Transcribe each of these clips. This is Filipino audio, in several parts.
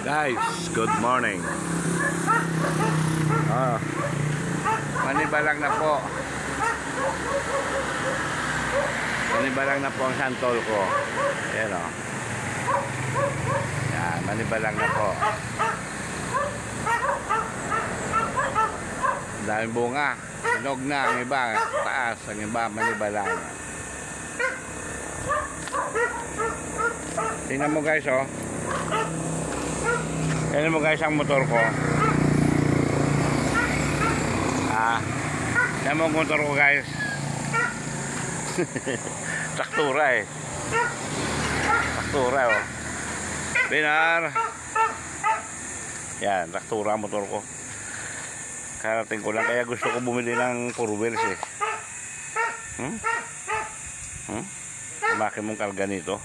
Guys, good morning. Manibalang na po. Manibalang na po ang santol ko. Ayan o. Yan, manibalang na po. Daming bunga. Hinog na ang iba. Taas ang iba, manibalang. Tingnan mo guys oh. Tingnan mo guys ang motor ko. Tingnan mo ang motor ko guys. Traktura eh. Traktura oh. Binar. Yan, traktura ang motor ko. Karating ko lang kaya gusto ko bumili ng 4 wheels eh. Lumaki mong karga nito.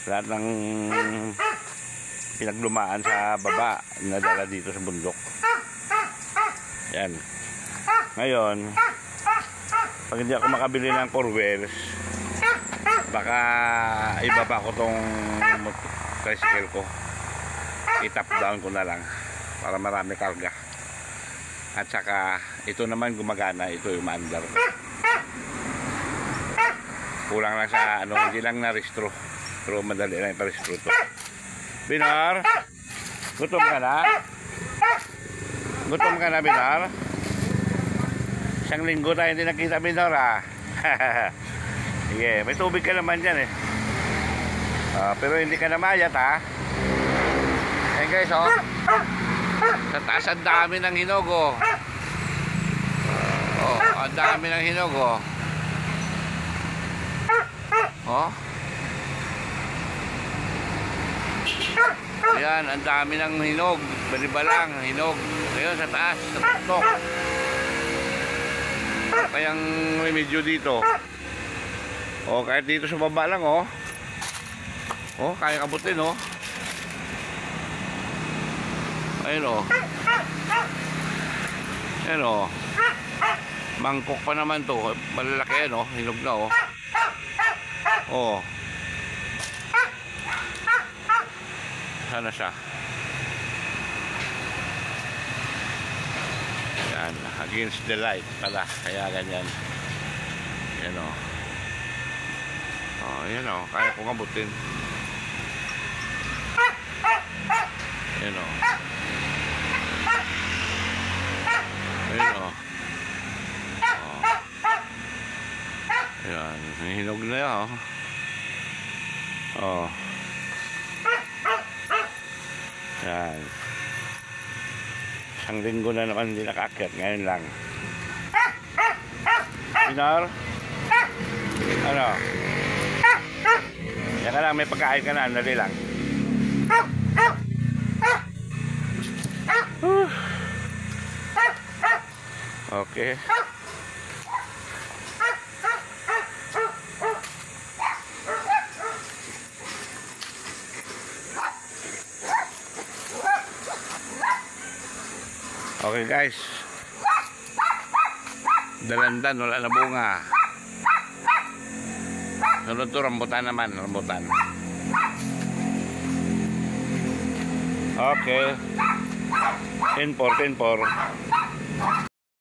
Lahat ng pinaglumaan sa baba nadala dito sa bundok. Yan. Ngayon, pag hindi ako makabili ng 4 wheels, baka ibaba ko tong tricycle ko. I-top down ko na lang para marami karga. At saka ito naman gumagana, ito yung maandar. Kulang lang sa ano, hindi lang na-restro. Pero madali lang i-restro to. Binar, gutom ka na? Gutom ka na, Binar? Isang linggo tayo hindi nakita, Binar, ah. Sige, may tubig ka naman dyan, eh. Pero hindi ka na mayat, ha? Ayan, guys, oh. Sa taas, ang dami ng hinog, oh. Oh, ang dami ng hinog, oh. Oh. Ayan, ang dami ng hinog. Balibalang, hinog. Ngayon sa taas, sa tuktok. Kayang remedyo dito. O, kahit dito sa baba lang, oh. O, kaya kabutin, oh. Ayun, oh. Ayun, oh. Mangkok pa naman to. Malalaki yan, oh. Hinog na, oh. Oh. Sana siya. Yan, against the light pala, kaya ganyan. Yan o. Oh, yan o, kaya kong abutin. Yan o. Yan o. Yan, hinog na yan o. Oh. Yan. Isang linggo na naman hindi nakaakyat. Ngayon lang. Binar? Ano? Yan ka lang, may pagkain ka na. Dali lang. Okay. Okay guys, dalandan, wala na bunga. Sunod to, rambutan naman, rambutan. Okay, 10-4, 10-4.